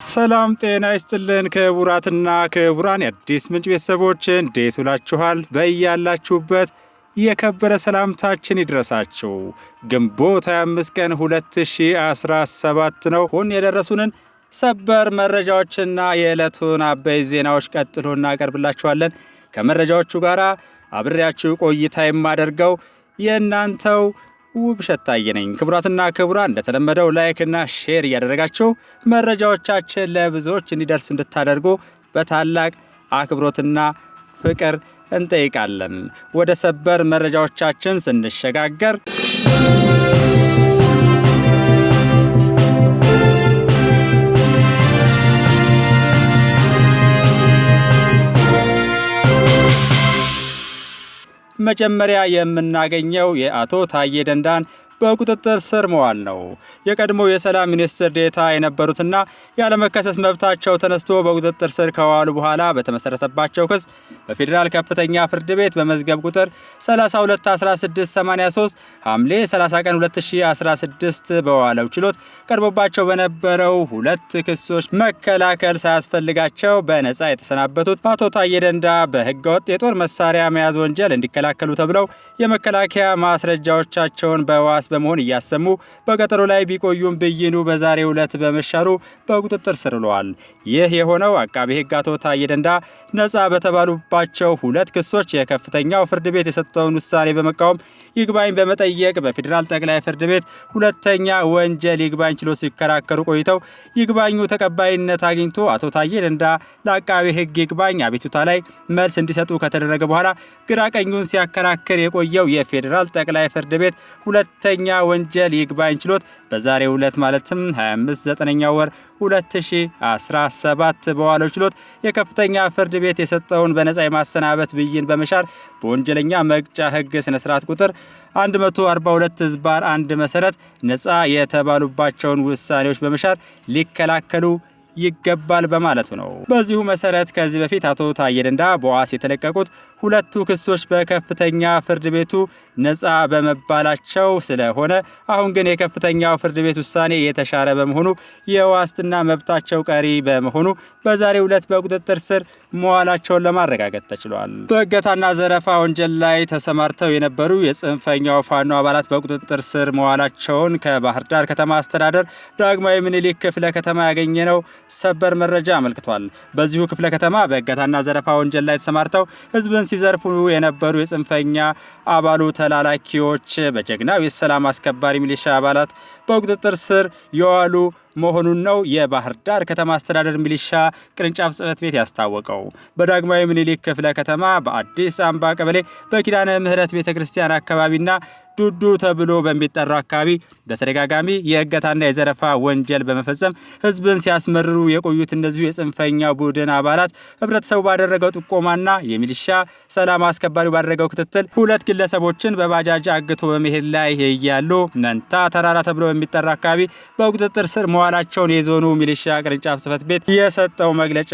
ሰላም ጤና ይስጥልን ክቡራትና ክቡራን የአዲስ ምንጭ ቤተሰቦች እንዴት ውላችኋል? በእያላችሁበት የከበረ ሰላምታችን ይድረሳችሁ። ግንቦት 25 ቀን 2017 ነው። ሁን የደረሱንን ሰበር መረጃዎችና የዕለቱን አበይ ዜናዎች ቀጥሎ እናቀርብላችኋለን። ከመረጃዎቹ ጋር አብሬያችሁ ቆይታ የማደርገው የእናንተው ውብሸት ታየ ነኝ። ክቡራትና ክቡራን እንደተለመደው ላይክ እና ሼር እያደረጋችሁ መረጃዎቻችን ለብዙዎች እንዲደርሱ እንድታደርጉ በታላቅ አክብሮትና ፍቅር እንጠይቃለን። ወደ ሰበር መረጃዎቻችን ስንሸጋገር መጀመሪያ የምናገኘው የአቶ ታዬ ደንዳን በቁጥጥር ስር መዋል ነው። የቀድሞ የሰላም ሚኒስትር ዴታ የነበሩትና ያለመከሰስ መብታቸው ተነስቶ በቁጥጥር ስር ከዋሉ በኋላ በተመሰረተባቸው ክስ በፌዴራል ከፍተኛ ፍርድ ቤት በመዝገብ ቁጥር 321683 ሐምሌ 30 ቀን 2016 በዋለው ችሎት ቀርቦባቸው በነበረው ሁለት ክሶች መከላከል ሳያስፈልጋቸው በነጻ የተሰናበቱት አቶ ታዬ ደንዳ በህገወጥ የጦር መሳሪያ መያዝ ወንጀል እንዲከላከሉ ተብለው የመከላከያ ማስረጃዎቻቸውን በዋስ በመሆን እያሰሙ በቀጠሮ ላይ ቢቆዩም ብይኑ በዛሬው ዕለት በመሻሩ በቁጥጥር ስር ውለዋል። ይህ የሆነው አቃቤ ሕግ አቶ ታዬ ደንዳ ነጻ በተባሉባቸው ሁለት ክሶች የከፍተኛው ፍርድ ቤት የሰጠውን ውሳኔ በመቃወም ይግባኝ በመጠየቅ በፌዴራል ጠቅላይ ፍርድ ቤት ሁለተኛ ወንጀል ይግባኝ ችሎት ሲከራከሩ ቆይተው ይግባኙ ተቀባይነት አግኝቶ አቶ ታዬ ደንዳ ለአቃቤ ሕግ ይግባኝ አቤቱታ ላይ መልስ እንዲሰጡ ከተደረገ በኋላ ግራ ቀኙን ሲያከራክር የቆየው የፌዴራል ጠቅላይ ፍርድ ቤት ሁለተኛ ወንጀል ይግባኝ ችሎት በዛሬው ዕለት ማለትም 25/9 ወር 2017 በዋለው ችሎት የከፍተኛ ፍርድ ቤት የሰጠውን በነጻ የማሰናበት ብይን በመሻር በወንጀለኛ መቅጫ ሕግ ስነ ስርዓት ቁጥር 142/1 መሰረት ነጻ የተባሉባቸውን ውሳኔዎች በመሻር ሊከላከሉ ይገባል በማለቱ ነው። በዚሁ መሰረት ከዚህ በፊት አቶ ታዬ ደንዳ በዋስ የተለቀቁት ሁለቱ ክሶች በከፍተኛ ፍርድ ቤቱ ነጻ በመባላቸው ስለሆነ አሁን ግን የከፍተኛው ፍርድ ቤት ውሳኔ የተሻረ በመሆኑ የዋስትና መብታቸው ቀሪ በመሆኑ በዛሬው ዕለት በቁጥጥር ስር መዋላቸውን ለማረጋገጥ ተችሏል። በእገታና ዘረፋ ወንጀል ላይ ተሰማርተው የነበሩ የጽንፈኛው ፋኖ አባላት በቁጥጥር ስር መዋላቸውን ከባህር ዳር ከተማ አስተዳደር ዳግማዊ ምኒልክ ክፍለ ከተማ ያገኘነው ሰበር መረጃ አመልክቷል። በዚሁ ክፍለ ከተማ በእገታና ዘረፋ ወንጀል ላይ ተሰማርተው ህዝብን ሲዘርፉ የነበሩ የጽንፈኛ አባሉ ተላላኪዎች በጀግናው የሰላም አስከባሪ ሚሊሻ አባላት በቁጥጥር ስር የዋሉ መሆኑን ነው የባህር ዳር ከተማ አስተዳደር ሚሊሻ ቅርንጫፍ ጽሕፈት ቤት ያስታወቀው። በዳግማዊ ምኒልክ ክፍለ ከተማ በአዲስ አምባ ቀበሌ በኪዳነ ምህረት ቤተክርስቲያን አካባቢና ዱዱ ተብሎ በሚጠራው አካባቢ በተደጋጋሚ የእገታና የዘረፋ ወንጀል በመፈጸም ህዝብን ሲያስመርሩ የቆዩት እነዚሁ የጽንፈኛ ቡድን አባላት ህብረተሰቡ ባደረገው ጥቆማና የሚሊሻ ሰላም አስከባሪው ባደረገው ክትትል ሁለት ግለሰቦችን በባጃጅ አግቶ በመሄድ ላይ እያሉ መንታ ተራራ ተብሎ በሚጠራ አካባቢ በቁጥጥር ስር መዋላቸውን የዞኑ ሚሊሻ ቅርንጫፍ ጽሕፈት ቤት የሰጠው መግለጫ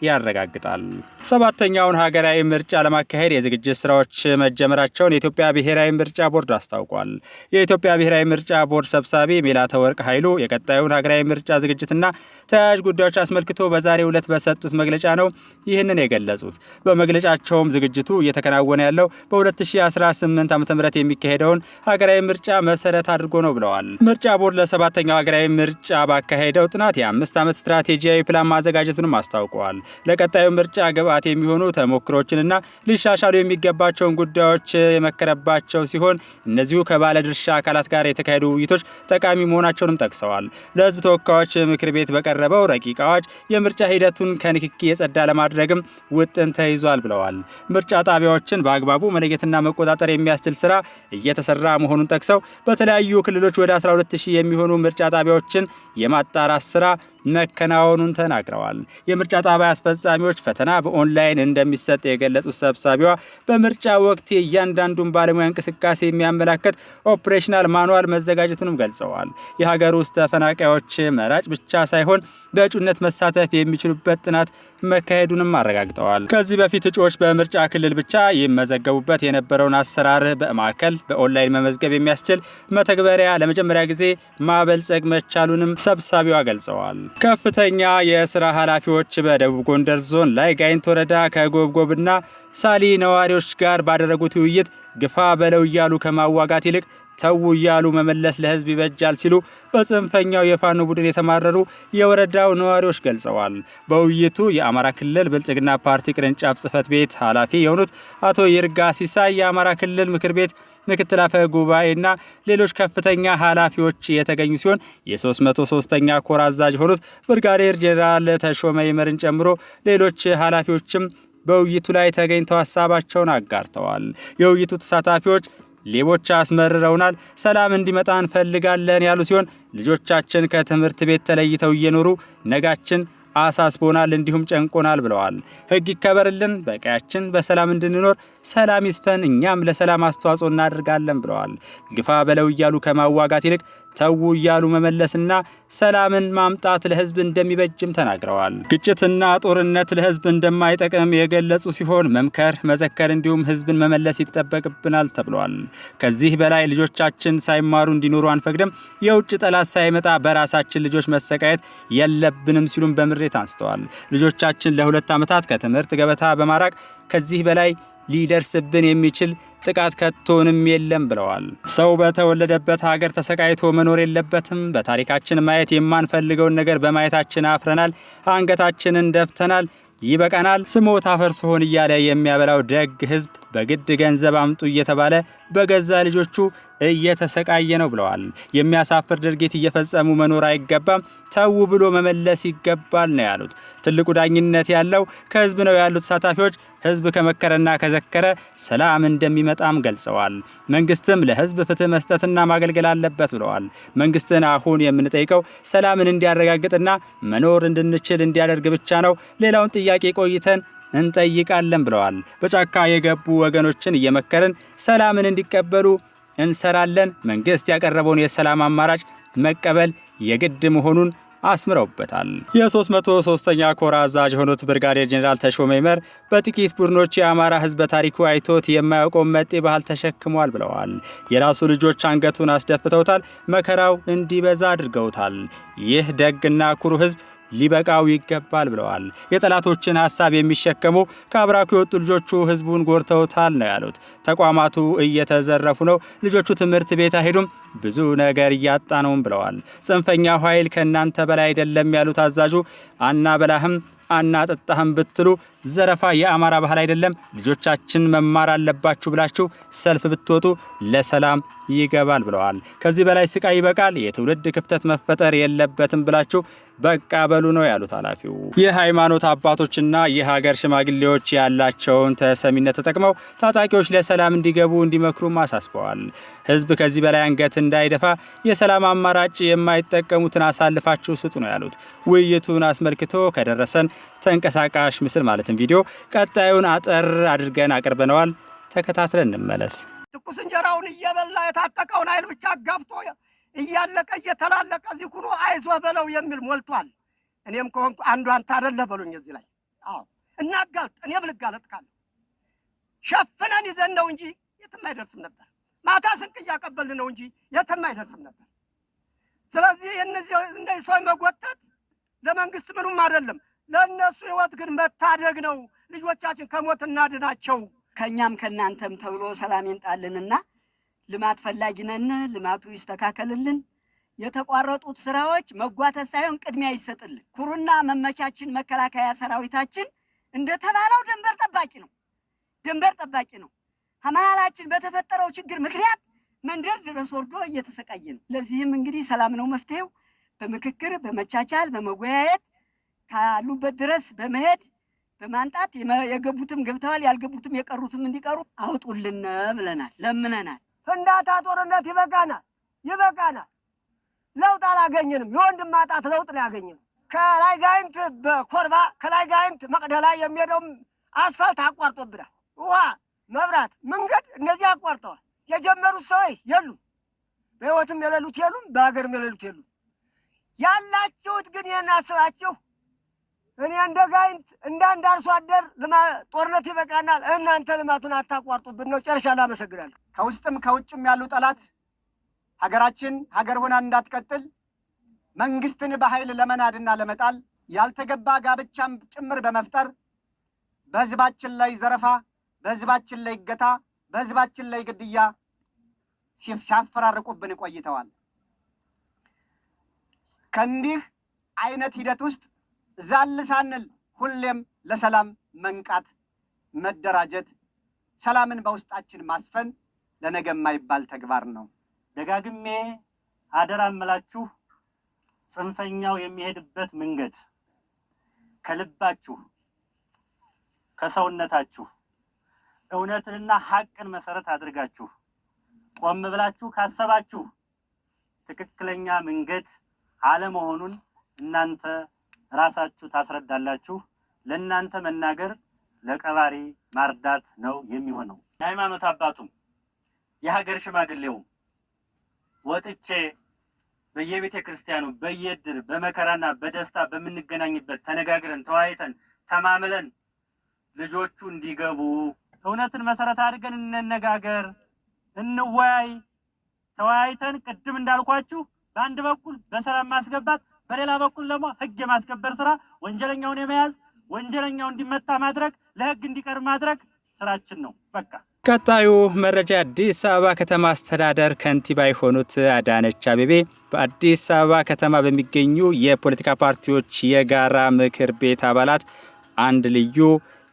ያረጋግጣል። ሰባተኛውን ሀገራዊ ምርጫ ለማካሄድ የዝግጅት ስራዎች መጀመራቸውን የኢትዮጵያ ብሔራዊ ምርጫ ቦርድ አስታውቋል። የኢትዮጵያ ብሔራዊ ምርጫ ቦርድ ሰብሳቢ ሜላተወርቅ ኃይሉ የቀጣዩን ሀገራዊ ምርጫ ዝግጅትና ተያያዥ ጉዳዮች አስመልክቶ በዛሬው ዕለት በሰጡት መግለጫ ነው ይህንን የገለጹት። በመግለጫቸውም ዝግጅቱ እየተከናወነ ያለው በ2018 ዓ.ም የሚካሄደውን ሀገራዊ ምርጫ መሰረት አድርጎ ነው ብለዋል። ምርጫ ቦርድ ለሰባተኛው ሀገራዊ ምርጫ ባካሄደው ጥናት የ5 ዓመት ስትራቴጂያዊ ፕላን ማዘጋጀቱንም አስታውቀዋል። ለቀጣዩ ምርጫ ግብዓት የሚሆኑ ተሞክሮችንና ሊሻሻሉ የሚገባቸውን ጉዳዮች የመከረባቸው ሲሆን እነዚሁ ከባለድርሻ አካላት ጋር የተካሄዱ ውይይቶች ጠቃሚ መሆናቸውንም ጠቅሰዋል። ለሕዝብ ተወካዮች ምክር ቤት በቀረበው ረቂቅ አዋጅ የምርጫ ሂደቱን ከንክኪ የጸዳ ለማድረግም ውጥን ተይዟል ብለዋል። ምርጫ ጣቢያዎችን በአግባቡ መለየትና መቆጣጠር የሚያስችል ስራ እየተሰራ መሆኑን ጠቅሰው በተለያዩ ክልሎች ወደ 12000 የሚሆኑ ምርጫ ጣቢያዎችን የማጣራት ስራ መከናወኑን ተናግረዋል። የምርጫ ጣቢያ አስፈጻሚዎች ፈተና በኦንላይን እንደሚሰጥ የገለጹት ሰብሳቢዋ በምርጫ ወቅት እያንዳንዱን ባለሙያ እንቅስቃሴ የሚያመላክት ኦፕሬሽናል ማኑዋል መዘጋጀቱንም ገልጸዋል። የሀገር ውስጥ ተፈናቃዮች መራጭ ብቻ ሳይሆን በእጩነት መሳተፍ የሚችሉበት ጥናት መካሄዱንም አረጋግጠዋል። ከዚህ በፊት እጩዎች በምርጫ ክልል ብቻ ይመዘገቡበት የነበረውን አሰራር በማዕከል በኦንላይን መመዝገብ የሚያስችል መተግበሪያ ለመጀመሪያ ጊዜ ማበልጸግ መቻሉንም ሰብሳቢዋ ገልጸዋል። ከፍተኛ የስራ ኃላፊዎች በደቡብ ጎንደር ዞን ላይ ጋይንት ወረዳ ከጎብጎብና ሳሊ ነዋሪዎች ጋር ባደረጉት ውይይት ግፋ በለው እያሉ ከማዋጋት ይልቅ ተው እያሉ መመለስ ለህዝብ ይበጃል ሲሉ በጽንፈኛው የፋኖ ቡድን የተማረሩ የወረዳው ነዋሪዎች ገልጸዋል። በውይይቱ የአማራ ክልል ብልጽግና ፓርቲ ቅርንጫፍ ጽህፈት ቤት ኃላፊ የሆኑት አቶ ይርጋ ሲሳይ፣ የአማራ ክልል ምክር ቤት ምክትል አፈ ጉባኤና ሌሎች ከፍተኛ ኃላፊዎች የተገኙ ሲሆን የ303ኛ ኮር አዛዥ የሆኑት ብርጋዴር ጄኔራል ተሾመ ይመርን ጨምሮ ሌሎች ኃላፊዎችም በውይይቱ ላይ ተገኝተው ሀሳባቸውን አጋርተዋል። የውይይቱ ተሳታፊዎች ሌቦች አስመርረውናል፣ ሰላም እንዲመጣ እንፈልጋለን ያሉ ሲሆን ልጆቻችን ከትምህርት ቤት ተለይተው እየኖሩ ነጋችን አሳስቦናል እንዲሁም ጨንቆናል ብለዋል። ህግ ይከበርልን፣ በቀያችን በሰላም እንድንኖር ሰላም ይስፈን፣ እኛም ለሰላም አስተዋጽኦ እናደርጋለን ብለዋል። ግፋ በለው እያሉ ከማዋጋት ይልቅ ተው እያሉ መመለስና ሰላምን ማምጣት ለህዝብ እንደሚበጅም ተናግረዋል። ግጭትና ጦርነት ለህዝብ እንደማይጠቅም የገለጹ ሲሆን መምከር፣ መዘከር እንዲሁም ህዝብን መመለስ ይጠበቅብናል ተብሏል። ከዚህ በላይ ልጆቻችን ሳይማሩ እንዲኖሩ አንፈቅድም፣ የውጭ ጠላት ሳይመጣ በራሳችን ልጆች መሰቃየት የለብንም ሲሉም በምሬት አንስተዋል። ልጆቻችን ለ2 ዓመታት ከትምህርት ገበታ በማራቅ ከዚህ በላይ ሊደርስብን የሚችል ጥቃት ከቶንም የለም ብለዋል። ሰው በተወለደበት ሀገር ተሰቃይቶ መኖር የለበትም። በታሪካችን ማየት የማንፈልገውን ነገር በማየታችን አፍረናል፣ አንገታችንን ደፍተናል፣ ይበቃናል። ስሞት አፈር ስሆን እያለ የሚያበላው ደግ ህዝብ በግድ ገንዘብ አምጡ እየተባለ በገዛ ልጆቹ እየተሰቃየ ነው ብለዋል። የሚያሳፍር ድርጊት እየፈጸሙ መኖር አይገባም፣ ተው ብሎ መመለስ ይገባል ነው ያሉት። ትልቁ ዳኝነት ያለው ከህዝብ ነው ያሉት ተሳታፊዎች ህዝብ ከመከረና ከዘከረ ሰላም እንደሚመጣም ገልጸዋል። መንግስትም ለህዝብ ፍትህ መስጠትና ማገልገል አለበት ብለዋል። መንግስትን አሁን የምንጠይቀው ሰላምን እንዲያረጋግጥና መኖር እንድንችል እንዲያደርግ ብቻ ነው። ሌላውን ጥያቄ ቆይተን እንጠይቃለን ብለዋል። በጫካ የገቡ ወገኖችን እየመከርን ሰላምን እንዲቀበሉ እንሰራለን። መንግስት ያቀረበውን የሰላም አማራጭ መቀበል የግድ መሆኑን አስምረውበታል። የ303ኛ ኮር አዛዥ የሆኑት ብርጋዴር ጄኔራል ተሾመ ይመር በጥቂት ቡድኖች የአማራ ህዝብ በታሪኩ አይቶት የማያውቀው መጤ ባህል ተሸክሟል ብለዋል። የራሱ ልጆች አንገቱን አስደፍተውታል፣ መከራው እንዲበዛ አድርገውታል። ይህ ደግና ኩሩ ህዝብ ሊበቃው ይገባል ብለዋል። የጠላቶችን ሐሳብ የሚሸከሙ ከአብራኩ የወጡ ልጆቹ ህዝቡን ጎርተውታል ነው ያሉት። ተቋማቱ እየተዘረፉ ነው፣ ልጆቹ ትምህርት ቤት አይሄዱም፣ ብዙ ነገር እያጣ ነውም ብለዋል። ጽንፈኛው ኃይል ከእናንተ በላይ አይደለም ያሉት አዛዡ አናበላህም አናጠጣህም ብትሉ ዘረፋ የአማራ ባህል አይደለም፣ ልጆቻችን መማር አለባችሁ ብላችሁ ሰልፍ ብትወጡ ለሰላም ይገባል ብለዋል። ከዚህ በላይ ስቃይ ይበቃል፣ የትውልድ ክፍተት መፈጠር የለበትም ብላችሁ በቃ በሉ ነው ያሉት ኃላፊው። የሃይማኖት አባቶችና የሀገር ሽማግሌዎች ያላቸውን ተሰሚነት ተጠቅመው ታጣቂዎች ለሰላም እንዲገቡ እንዲመክሩም አሳስበዋል። ህዝብ ከዚህ በላይ አንገት እንዳይደፋ የሰላም አማራጭ የማይጠቀሙትን አሳልፋችሁ ስጡ ነው ያሉት። ውይይቱን አስመልክቶ ከደረሰን ተንቀሳቃሽ ምስል ማለትም ቪዲዮ ቀጣዩን አጠር አድርገን አቅርበነዋል። ተከታትለን እንመለስ። ትኩስ እንጀራውን እየበላ የታጠቀውን ኃይል ብቻ ጋፍቶ እያለቀ እየተላለቀ ዚኩሩ አይዞ በለው የሚል ሞልቷል። እኔም ከሆንኩ አንዱ አንተ አይደለ በሉኝ እዚህ ላይ አዎ እናጋልጥ። እኔም ልጋለጥ ካለ ሸፍነን ይዘን ነው እንጂ የትም አይደርስም ነበር። ማታ ስንቅ እያቀበልን ነው እንጂ የትም አይደርስም ነበር። ስለዚህ እነዚህ እንደዚህ ሰው መጎተት ለመንግስት ምኑም አይደለም፣ ለእነሱ ህይወት ግን መታደግ ነው። ልጆቻችን ከሞት እናድናቸው። ከኛም ከናንተም ተብሎ ሰላም ይንጣልንና ልማት ፈላጊ ነን። ልማቱ ይስተካከልልን። የተቋረጡት ስራዎች መጓተት ሳይሆን ቅድሚያ ይሰጥልን። ኩሩና መመቻችን መከላከያ ሰራዊታችን እንደተባለው ድንበር ጠባቂ ነው። ድንበር ጠባቂ ነው። መሀላችን በተፈጠረው ችግር ምክንያት መንደር ድረስ ወርዶ እየተሰቃየ ነው። ለዚህም እንግዲህ ሰላም ነው መፍትሄው። በምክክር በመቻቻል በመወያየት ካሉበት ድረስ በመሄድ በማንጣት የገቡትም ገብተዋል፣ ያልገቡትም የቀሩትም እንዲቀሩ አውጡልን ብለናል፣ ለምነናል። ፍንዳታ ጦርነት ይበቃናል፣ ይበቃናል። ለውጥ አላገኘንም። የወንድም ማጣት ለውጥ ነው ያገኘነው። ከላይ ጋይንት በኮርባ ከላይ ጋይንት መቅደላ የሚሄደው አስፋልት አቋርጦብናል። ውሃ፣ መብራት፣ መንገድ እነዚህ አቋርጠዋል። የጀመሩት ሰዎች የሉም፣ በህይወትም የሌሉት የሉም፣ በሀገርም የሌሉት የሉም። ያላችሁት ግን ይህን አስባችሁ እኔ እንደ ጋይንት እንዳንድ አርሶ አደር ጦርነት ይበቃናል፣ እናንተ ልማቱን አታቋርጡብን ነው። ጨርሻለሁ። አመሰግናለሁ። ከውስጥም ከውጭም ያሉ ጠላት ሀገራችን ሀገር ሆና እንዳትቀጥል መንግስትን በኃይል ለመናድና ለመጣል ያልተገባ ጋብቻም ጭምር በመፍጠር በህዝባችን ላይ ዘረፋ፣ በህዝባችን ላይ እገታ፣ በህዝባችን ላይ ግድያ ሲያፈራርቁብን ቆይተዋል። ከእንዲህ አይነት ሂደት ውስጥ ዛል ሳንል ሁሌም ለሰላም መንቃት፣ መደራጀት፣ ሰላምን በውስጣችን ማስፈን ለነገ የማይባል ተግባር ነው። ደጋግሜ አደራ እምላችሁ ጽንፈኛው የሚሄድበት መንገድ ከልባችሁ ከሰውነታችሁ እውነትንና ሐቅን መሰረት አድርጋችሁ ቆም ብላችሁ ካሰባችሁ ትክክለኛ መንገድ አለመሆኑን እናንተ ራሳችሁ ታስረዳላችሁ። ለእናንተ መናገር ለቀባሪ ማርዳት ነው የሚሆነው። የሃይማኖት አባቱም የሀገር ሽማግሌውም ወጥቼ በየቤተ ክርስቲያኑ በየድር በመከራና በደስታ በምንገናኝበት ተነጋግረን ተወያይተን ተማምለን ልጆቹ እንዲገቡ እውነትን መሰረት አድርገን እንነጋገር፣ እንወያይ። ተወያይተን ቅድም እንዳልኳችሁ በአንድ በኩል በሰላም ማስገባት፣ በሌላ በኩል ደግሞ ህግ የማስከበር ስራ፣ ወንጀለኛውን የመያዝ ወንጀለኛው እንዲመታ ማድረግ፣ ለህግ እንዲቀርብ ማድረግ ስራችን ነው። በቃ ቀጣዩ መረጃ አዲስ አበባ ከተማ አስተዳደር ከንቲባ የሆኑት አዳነች አቤቤ በአዲስ አበባ ከተማ በሚገኙ የፖለቲካ ፓርቲዎች የጋራ ምክር ቤት አባላት አንድ ልዩ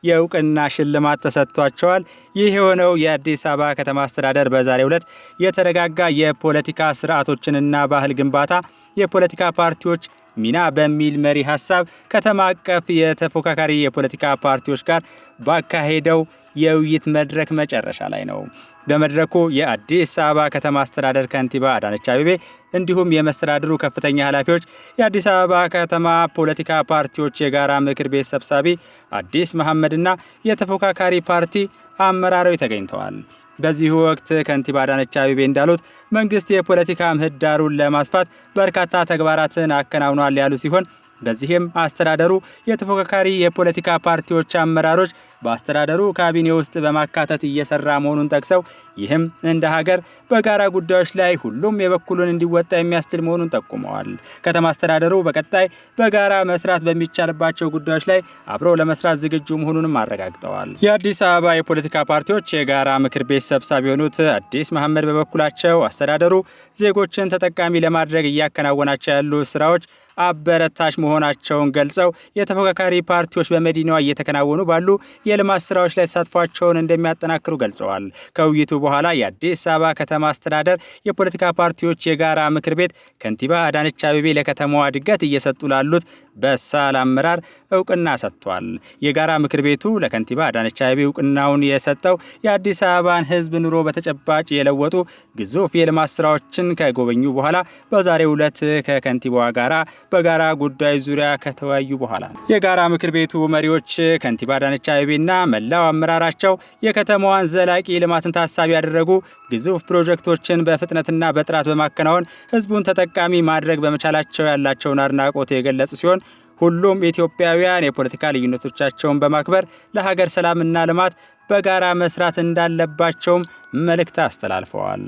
የእውቅና ሽልማት ተሰጥቷቸዋል። ይህ የሆነው የአዲስ አበባ ከተማ አስተዳደር በዛሬው ዕለት የተረጋጋ የፖለቲካ ስርዓቶችንና ባህል ግንባታ የፖለቲካ ፓርቲዎች ሚና በሚል መሪ ሀሳብ ከተማ አቀፍ የተፎካካሪ የፖለቲካ ፓርቲዎች ጋር ባካሄደው የውይይት መድረክ መጨረሻ ላይ ነው። በመድረኩ የአዲስ አበባ ከተማ አስተዳደር ከንቲባ አዳነች አቤቤ እንዲሁም የመስተዳድሩ ከፍተኛ ኃላፊዎች፣ የአዲስ አበባ ከተማ ፖለቲካ ፓርቲዎች የጋራ ምክር ቤት ሰብሳቢ አዲስ መሐመድና የተፎካካሪ ፓርቲ አመራሮች ተገኝተዋል። በዚህ ወቅት ከንቲባ አዳነች አቤቤ እንዳሉት መንግስት የፖለቲካ ምህዳሩን ለማስፋት በርካታ ተግባራትን አከናውኗል ያሉ ሲሆን በዚህም አስተዳደሩ የተፎካካሪ የፖለቲካ ፓርቲዎች አመራሮች በአስተዳደሩ ካቢኔ ውስጥ በማካተት እየሰራ መሆኑን ጠቅሰው ይህም እንደ ሀገር በጋራ ጉዳዮች ላይ ሁሉም የበኩሉን እንዲወጣ የሚያስችል መሆኑን ጠቁመዋል። ከተማ አስተዳደሩ በቀጣይ በጋራ መስራት በሚቻልባቸው ጉዳዮች ላይ አብሮ ለመስራት ዝግጁ መሆኑንም አረጋግጠዋል። የአዲስ አበባ የፖለቲካ ፓርቲዎች የጋራ ምክር ቤት ሰብሳቢ የሆኑት አዲስ መሐመድ በበኩላቸው አስተዳደሩ ዜጎችን ተጠቃሚ ለማድረግ እያከናወናቸው ያሉ ስራዎች አበረታች መሆናቸውን ገልጸው የተፎካካሪ ፓርቲዎች በመዲናዋ እየተከናወኑ ባሉ የልማት ስራዎች ላይ ተሳትፏቸውን እንደሚያጠናክሩ ገልጸዋል። ከውይይቱ በኋላ የአዲስ አበባ ከተማ አስተዳደር የፖለቲካ ፓርቲዎች የጋራ ምክር ቤት ከንቲባ አዳነች አቤቤ ለከተማዋ እድገት እየሰጡ ላሉት በሳል አመራር እውቅና ሰጥቷል። የጋራ ምክር ቤቱ ለከንቲባ አዳነች አቤቤ እውቅናውን የሰጠው የአዲስ አበባን ሕዝብ ኑሮ በተጨባጭ የለወጡ ግዙፍ የልማት ስራዎችን ከጎበኙ በኋላ በዛሬው ዕለት ከከንቲባዋ ጋራ በጋራ ጉዳይ ዙሪያ ከተወያዩ በኋላ ነው። የጋራ ምክር ቤቱ መሪዎች ከንቲባ አዳነች አቤቤና መላው አመራራቸው የከተማዋን ዘላቂ ልማትን ታሳቢ ያደረጉ ግዙፍ ፕሮጀክቶችን በፍጥነትና በጥራት በማከናወን ህዝቡን ተጠቃሚ ማድረግ በመቻላቸው ያላቸውን አድናቆት የገለጹ ሲሆን ሁሉም ኢትዮጵያውያን የፖለቲካ ልዩነቶቻቸውን በማክበር ለሀገር ሰላምና ልማት በጋራ መስራት እንዳለባቸውም መልእክት አስተላልፈዋል።